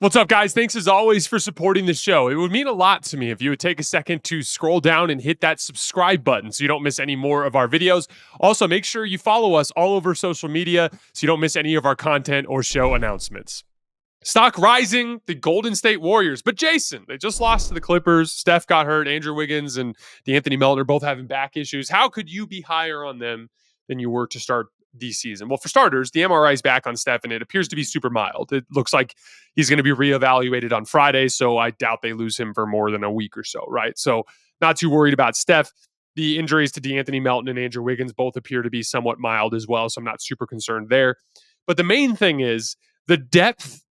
What's up, guys? Thanks as always for supporting the show. It would mean a lot to me if you would take a second to scroll down and hit that subscribe button so you don't miss any more of our videos. Also, make sure you follow us all over social media so you don't miss any of our content or show announcements. Stock rising, the Golden State Warriors. But Jason, they just lost to the Clippers. Steph got hurt. Andrew Wiggins and D'Anthony Melton both having back issues. How could you be higher on them than you were to start the season? Well, for starters, the MRI is back on Steph, and it appears to be super mild. It looks like he's going to be reevaluated on Friday, so I doubt they lose him for more than a week or so, right? So not too worried about Steph. The injuries to D'Anthony Melton and Andrew Wiggins both appear to be somewhat mild as well, so I'm not super concerned there. But the main thing is the depth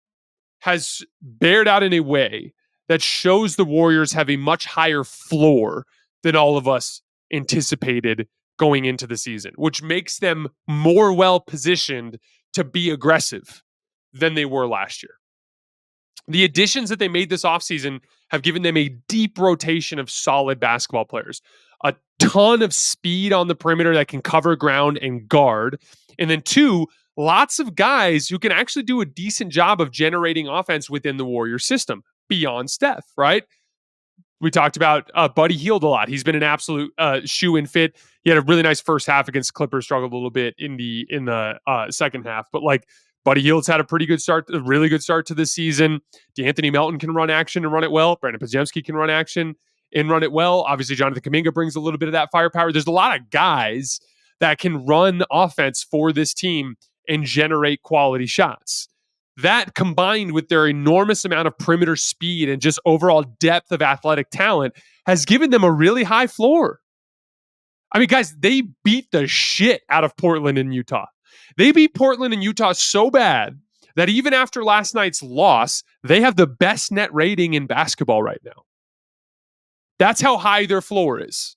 has bared out in a way that shows the Warriors have a much higher floor than all of us anticipated going into the season, which makes them more well-positioned to be aggressive than they were last year. The additions that they made this offseason have given them a deep rotation of solid basketball players, a ton of speed on the perimeter that can cover ground and guard, and then two, lots of guys who can actually do a decent job of generating offense within the Warriors system beyond Steph, right? We talked about Buddy Hield a lot. He's been an absolute shoe-in fit. He had a really nice first half against Clippers, struggled a little bit in the second half. But like Buddy Hield's had a pretty good start, a really good start to this season. D'Anthony Melton can run action and run it well. Brandon Podziemski can run action and run it well. Obviously, Jonathan Kuminga brings a little bit of that firepower. There's a lot of guys that can run offense for this team and generate quality shots. That combined with their enormous amount of perimeter speed and just overall depth of athletic talent has given them a really high floor. I mean, guys, they beat the shit out of Portland and Utah. They beat Portland and Utah so bad that even after last night's loss, they have the best net rating in basketball right now. That's how high their floor is.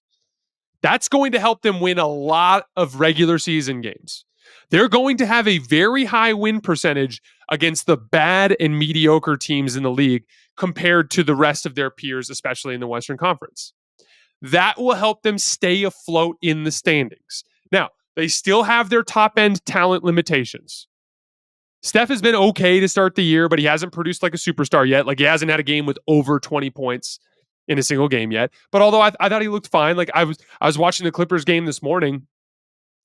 That's going to help them win a lot of regular season games. They're going to have a very high win percentage against the bad and mediocre teams in the league compared to the rest of their peers, especially in the Western Conference. That will help them stay afloat in the standings. Now, they still have their top-end talent limitations. Steph has been okay to start the year, but he hasn't produced like a superstar yet. Like, he hasn't had a game with over 20 points in a single game yet. But although I thought he looked fine, like I was watching the Clippers game this morning.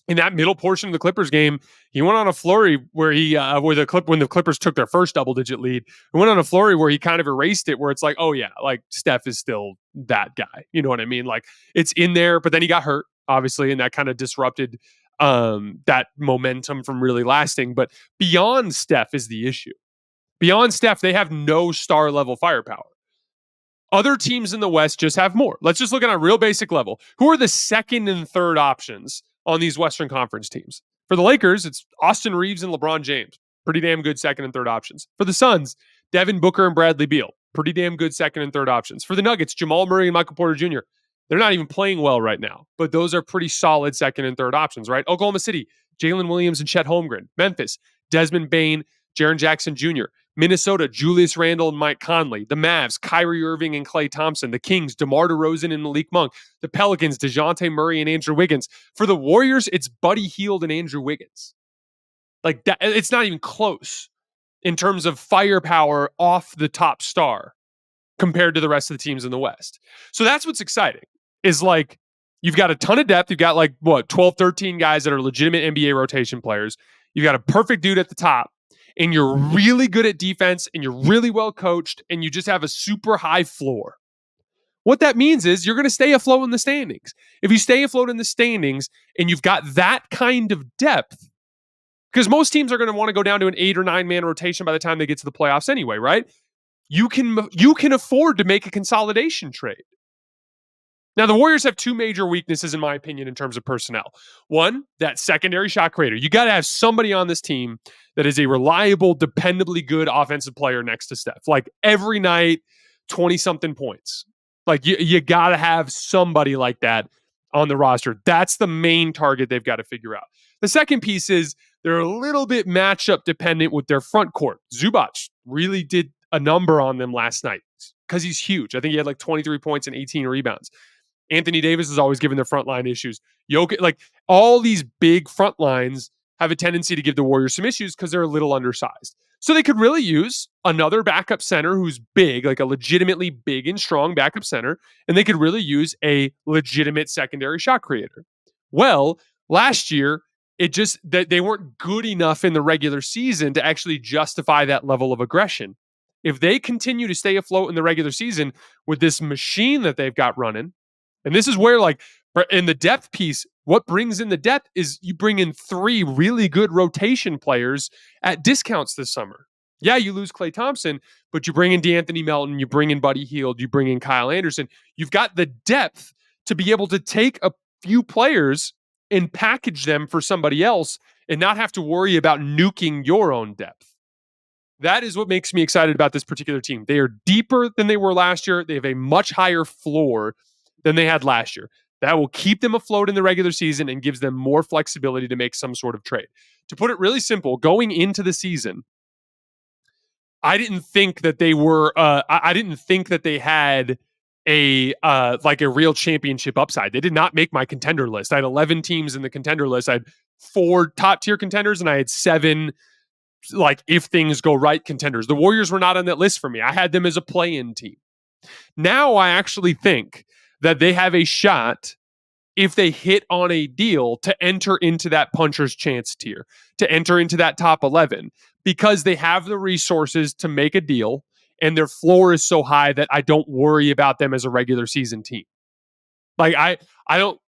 In that middle portion of the Clippers game, he went on a flurry where when the Clippers took their first double-digit lead, he went on a flurry where he kind of erased it, where it's like, oh yeah, like Steph is still that guy. You know what I mean? Like it's in there, but then he got hurt, obviously, and that kind of disrupted that momentum from really lasting. But beyond Steph is the issue. Beyond Steph, they have no star-level firepower. Other teams in the West just have more. Let's just look at a real basic level. Who are the second and third options on these Western Conference teams? For the Lakers, it's Austin Reeves and LeBron James. Pretty damn good second and third options. For the Suns, Devin Booker and Bradley Beal. Pretty damn good second and third options. For the Nuggets, Jamal Murray and Michael Porter Jr. They're not even playing well right now, but those are pretty solid second and third options, right? Oklahoma City, Jalen Williams and Chet Holmgren. Memphis, Desmond Bane, Jaren Jackson Jr. Minnesota, Julius Randle and Mike Conley. The Mavs, Kyrie Irving and Klay Thompson. The Kings, DeMar DeRozan and Malik Monk. The Pelicans, DeJounte Murray and Andrew Wiggins. For the Warriors, it's Buddy Hield and Andrew Wiggins. Like that, it's not even close in terms of firepower off the top star compared to the rest of the teams in the West. So that's what's exciting, is like you've got a ton of depth. You've got like 12, 13 guys that are legitimate NBA rotation players. You've got a perfect dude at the top. And you're really good at defense, and you're really well coached, and you just have a super high floor. What that means is you're going to stay afloat in the standings. If you stay afloat in the standings and you've got that kind of depth, because most teams are going to want to go down to an 8 or 9 man rotation by the time they get to the playoffs anyway, right? You can afford to make a consolidation trade. Now, the Warriors have two major weaknesses, in my opinion, in terms of personnel. One, that secondary shot creator. You got to have somebody on this team that is a reliable, dependably good offensive player next to Steph. Like every night, 20-something points. Like you got to have somebody like that on the roster. That's the main target they've got to figure out. The second piece is they're a little bit matchup dependent with their front court. Zubac really did a number on them last night because he's huge. I think he had like 23 points and 18 rebounds. Anthony Davis is always giving their front line issues. Jokic, like all these big front lines have a tendency to give the Warriors some issues because they're a little undersized. So they could really use another backup center who's big, like a legitimately big and strong backup center, and they could really use a legitimate secondary shot creator. Well, last year, it just that they weren't good enough in the regular season to actually justify that level of aggression. If they continue to stay afloat in the regular season with this machine that they've got running, and this is where, like, in the depth piece, what brings in the depth is you bring in three really good rotation players at discounts this summer. Yeah, you lose Klay Thompson, but you bring in DeAnthony Melton, you bring in Buddy Hield, you bring in Kyle Anderson. You've got the depth to be able to take a few players and package them for somebody else and not have to worry about nuking your own depth. That is what makes me excited about this particular team. They are deeper than they were last year. They have a much higher floor than they had last year. That will keep them afloat in the regular season and gives them more flexibility to make some sort of trade. To put it really simple, going into the season, I didn't think that they were. I didn't think that they had a like a real championship upside. They did not make my contender list. I had 11 teams in the contender list. I had 4 top tier contenders, and I had 7 like if things go right contenders. The Warriors were not on that list for me. I had them as a play-in team. Now I actually think that they have a shot if they hit on a deal to enter into that puncher's chance tier, to enter into that top 11, because they have the resources to make a deal and their floor is so high that I don't worry about them as a regular season team. Like I don't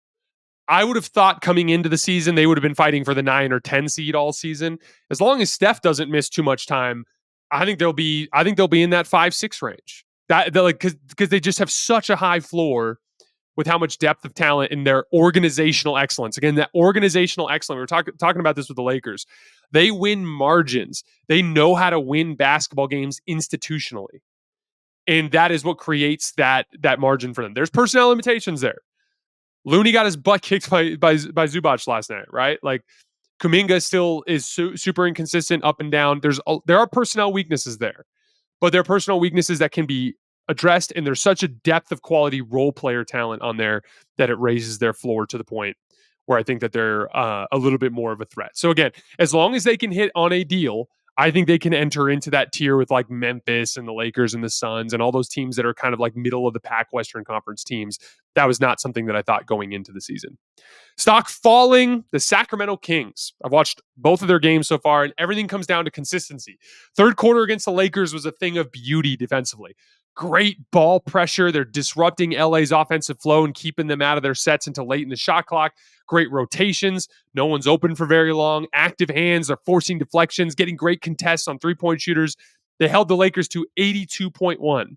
I would have thought coming into the season they would have been fighting for the 9 or 10 seed all season. As long as Steph doesn't miss too much time, I think they'll be in that 5-6 range. That like cuz they just have such a high floor with how much depth of talent in their organizational excellence. Again, that organizational excellence. We were talking about this with the Lakers. They win margins. They know how to win basketball games institutionally. And that is what creates that margin for them. There's personnel limitations there. Looney got his butt kicked by Zubac last night, right? Like Kuminga still is super inconsistent up and down. There are personnel weaknesses there, but there are personal weaknesses that can be addressed, and there's such a depth of quality role player talent on there that it raises their floor to the point where I think that they're a little bit more of a threat. So again, as long as they can hit on a deal, I think they can enter into that tier with like Memphis and the Lakers and the Suns and all those teams that are kind of like middle of the pack Western Conference teams. That was not something that I thought going into the season. Stock falling, the Sacramento Kings. I've watched both of their games so far, and everything comes down to consistency. Third quarter against the Lakers was a thing of beauty defensively. Great ball pressure. They're disrupting LA's offensive flow and keeping them out of their sets until late in the shot clock. Great rotations. No one's open for very long. Active hands. They're forcing deflections, getting great contests on three-point shooters. They held the Lakers to 82.1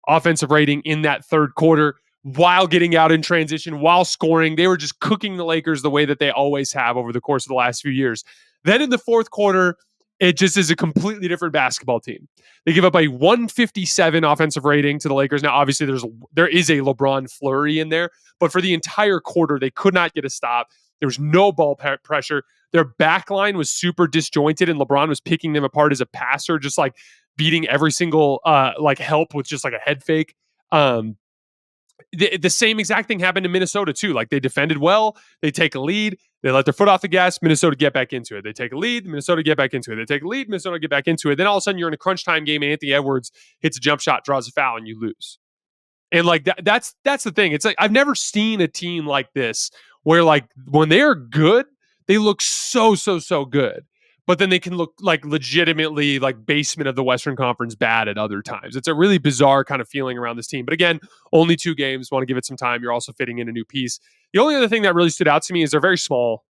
offensive rating in that third quarter while getting out in transition, while scoring. They were just cooking the Lakers the way that they always have over the course of the last few years. Then in the fourth quarter, it just is a completely different basketball team. They give up a 157 offensive rating to the Lakers. Now, obviously, there is a LeBron flurry in there, but for the entire quarter, they could not get a stop. There was no ball pressure. Their back line was super disjointed, and LeBron was picking them apart as a passer, just like beating every single like help with just like a head fake. The same exact thing happened in Minnesota too. Like they defended well, they take a lead, they let their foot off the gas, Minnesota get back into it. They take a lead, Minnesota get back into it. They take a lead, Minnesota get back into it. Then all of a sudden you're in a crunch time game and Anthony Edwards hits a jump shot, draws a foul, and you lose. And like that's the thing. It's like I've never seen a team like this where like when they're good, they look so good. But then they can look like legitimately like basement of the Western Conference bad at other times. It's a really bizarre kind of feeling around this team. But again, only 2 games. Want to give it some time. You're also fitting in a new piece. The only other thing that really stood out to me is they're very small.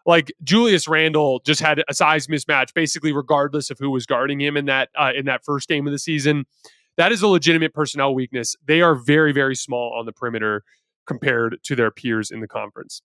Like Julius Randle just had a size mismatch, basically regardless of who was guarding him in that first game of the season. That is a legitimate personnel weakness. They are very, very small on the perimeter compared to their peers in the conference.